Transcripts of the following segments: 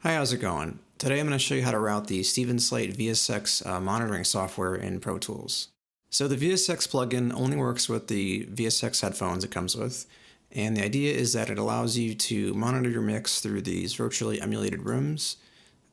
Hi, how's it going? Today I'm going to show you how to route the Slate VSX monitoring software in ProTools. So the VSX plugin only works with the VSX headphones it comes with, and the idea is that it allows you to monitor your mix through these virtually emulated rooms.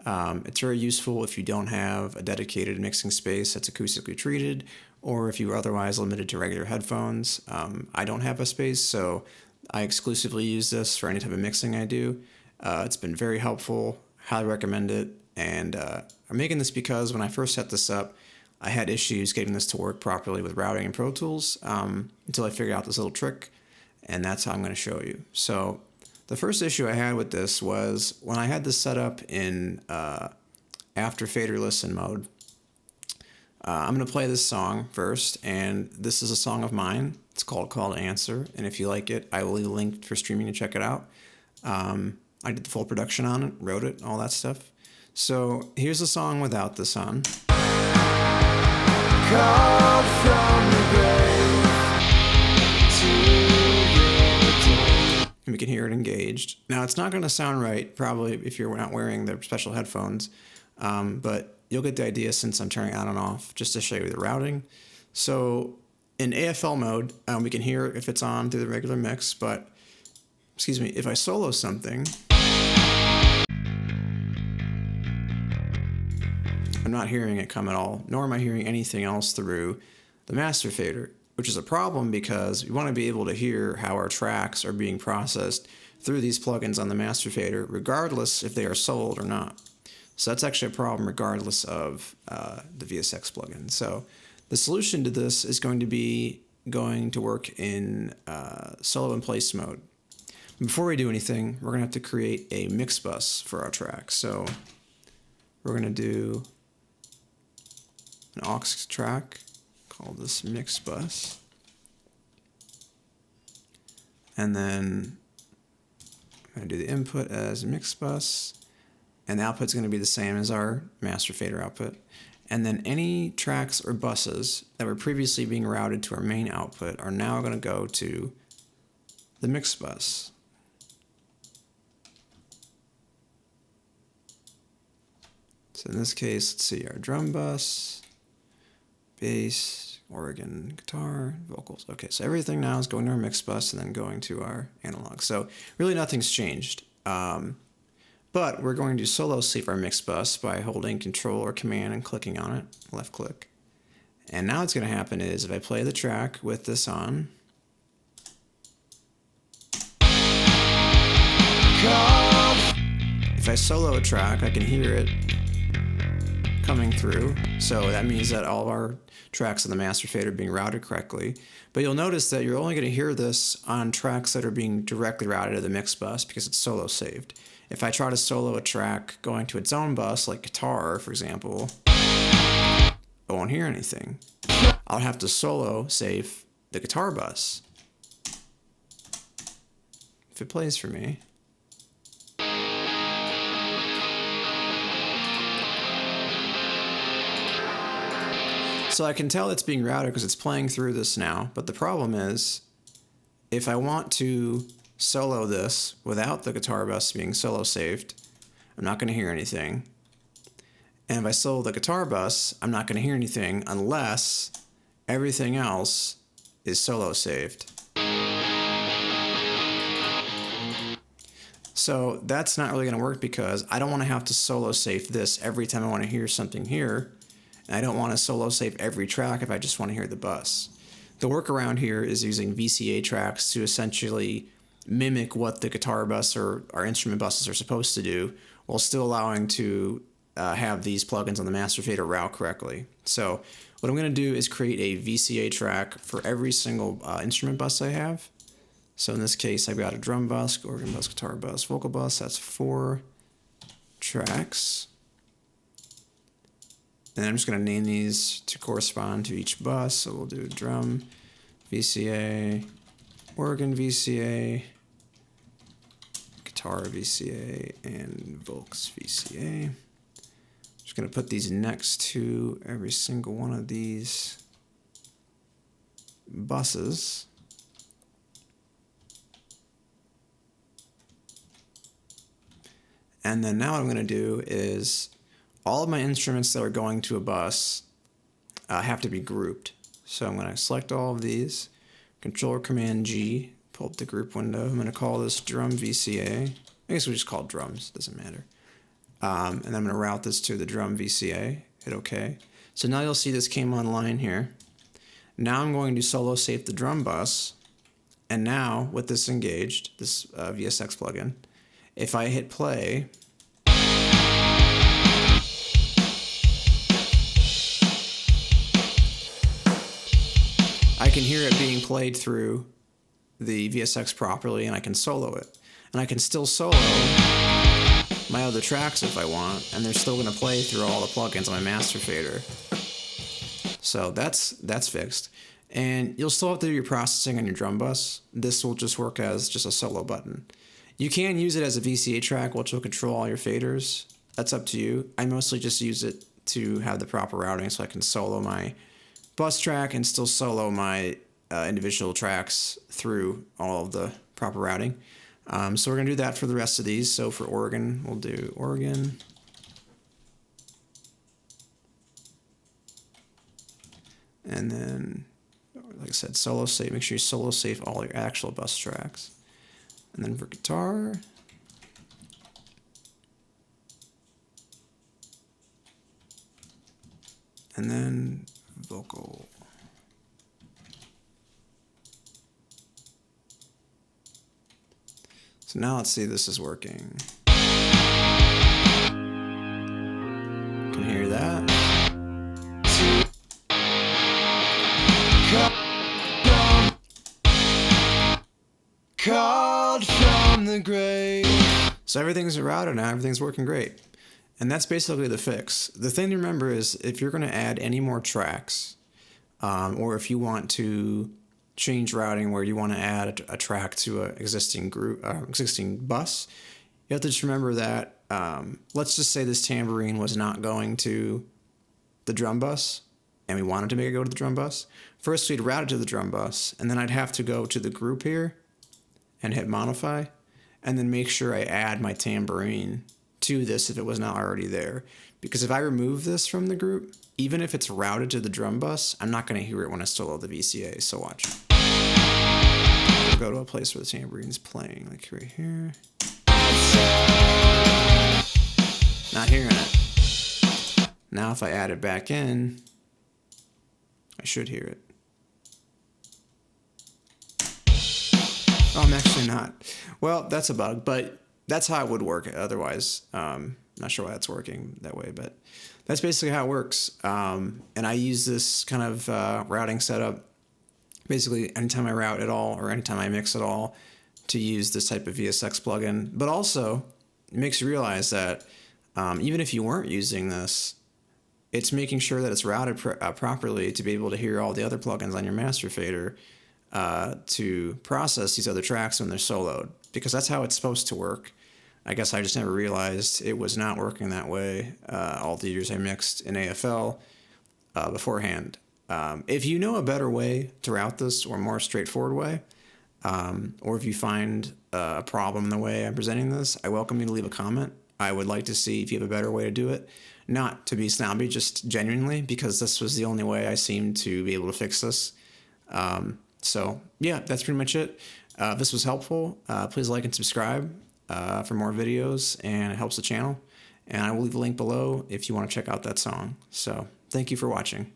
It's very useful if you don't have a dedicated mixing space that's acoustically treated, or if you are otherwise limited to regular headphones. I don't have a space, so I exclusively use this for any type of mixing I do. It's been very helpful, highly recommend it, and I'm making this because when I first set this up, I had issues getting this to work properly with routing in ProTools until I figured out this little trick, and that's how I'm going to show you. So the first issue I had with this was when I had this set up in after fader listen mode. I'm going to play this song first, and this is a song of mine. It's called Call to Answer, and if you like it, I will leave a link for streaming to check it out. I did the full production on it, wrote it, all that stuff. So here's the song without this on. Called from the grave to and we can hear it engaged. Now it's not going to sound right, probably if you're not wearing the special headphones, but you'll get the idea since I'm turning it on and off just to show you the routing. So in AFL mode, we can hear if it's on through the regular mix, but excuse me, if I solo something, I'm not hearing it come at all, nor am I hearing anything else through the master fader, which is a problem because we want to be able to hear how our tracks are being processed through these plugins on the master fader, regardless if they are sold or not. So that's actually a problem regardless of the VSX plugin. So the solution to this is going to work in solo and place mode. Before we do anything, we're going to have to create a mix bus for our track. So we're going to do an aux track, call this mix bus. And then I'm going to do the input as mix bus, and the output's going to be the same as our master fader output. And then any tracks or buses that were previously being routed to our main output are now going to go to the mix bus. So in this case, let's see, our drum bus, bass, organ, guitar, vocals. Okay, so everything now is going to our mix bus and then going to our analog. So really nothing's changed. But we're going to solo save our mix bus by holding Control or Command and clicking on it, left click. And now what's going to happen is if I play the track with this on, if I solo a track, I can hear it coming through. So that means that all of our tracks on the master fader are being routed correctly. But you'll notice that you're only going to hear this on tracks that are being directly routed to the mix bus because it's solo saved. If I try to solo a track going to its own bus, like guitar, for example, I won't hear anything. I'll have to solo save the guitar bus. If it plays for me. So I can tell it's being routed because it's playing through this now, but the problem is if I want to solo this without the guitar bus being solo saved, I'm not going to hear anything. And if I solo the guitar bus, I'm not going to hear anything unless everything else is solo saved. So that's not really going to work because I don't want to have to solo save this every time I want to hear something here. And I don't want to solo save every track if I just want to hear the bus. The workaround here is using VCA tracks to essentially mimic what the guitar bus or our instrument buses are supposed to do while still allowing to have these plugins on the master fader route correctly. So what I'm going to do is create a VCA track for every single instrument bus I have. So in this case, I've got a drum bus, organ bus, guitar bus, vocal bus. That's 4 tracks. And I'm just going to name these to correspond to each bus. So we'll do drum VCA, organ VCA, guitar VCA, and vocals VCA. Just going to put these next to every single one of these buses. And then now what I'm going to do is all of my instruments that are going to a bus have to be grouped. So I'm going to select all of these, Control Command G, pull up the group window. I'm going to call this drum VCA. I guess we just call it drums, doesn't matter. And I'm going to route this to the drum VCA, hit OK. So now you'll see this came online here. Now I'm going to solo safe the drum bus. And now with this engaged, this VSX plugin, if I hit play, I can hear it being played through the VSX properly, and I can solo it. And I can still solo my other tracks if I want, and they're still going to play through all the plugins on my master fader. So that's fixed. And you'll still have to do your processing on your drum bus. This will just work as just a solo button. You can use it as a VCA track, which will control all your faders. That's up to you. I mostly just use it to have the proper routing so I can solo my bus track and still solo my individual tracks through all of the proper routing. So we're going to do that for the rest of these. So for organ, we'll do organ. And then, like I said, solo save. Make sure you solo save all your actual bus tracks. And then for guitar, and then vocal. So now let's see if this is working. Can you hear that? Called from the grave. So everything's routed now, everything's working great. And that's basically the fix. The thing to remember is if you're going to add any more tracks, or if you want to change routing where you want to add a track to an existing group, existing bus, you have to just remember that, let's just say this tambourine was not going to the drum bus, and we wanted to make it go to the drum bus. First, we'd route it to the drum bus, and then I'd have to go to the group here and hit modify, and then make sure I add my tambourine to this if it was not already there. Because if I remove this from the group, even if it's routed to the drum bus, I'm not going to hear it when I solo the VCA, so watch. We'll go to a place where the tambourine's playing, like right here. Not hearing it. Now if I add it back in, I should hear it. Oh, I'm actually not. Well, that's a bug, but that's how it would work otherwise. Not sure why that's working that way, but that's basically how it works. And I use this kind of routing setup basically anytime I route at all or anytime I mix at all to use this type of VSX plugin. But also, it makes you realize that even if you weren't using this, it's making sure that it's routed properly to be able to hear all the other plugins on your master fader to process these other tracks when they're soloed, because that's how it's supposed to work. I guess I just never realized it was not working that way all the years I mixed in AFL beforehand. If you know a better way to route this or a more straightforward way, or if you find a problem in the way I'm presenting this, I welcome you to leave a comment. I would like to see if you have a better way to do it. Not to be snobby, just genuinely, because this was the only way I seemed to be able to fix this. So yeah, that's pretty much it. If this was helpful, please like and subscribe for more videos, and it helps the channel. And I will leave a link below if you want to check out that song. So thank you for watching.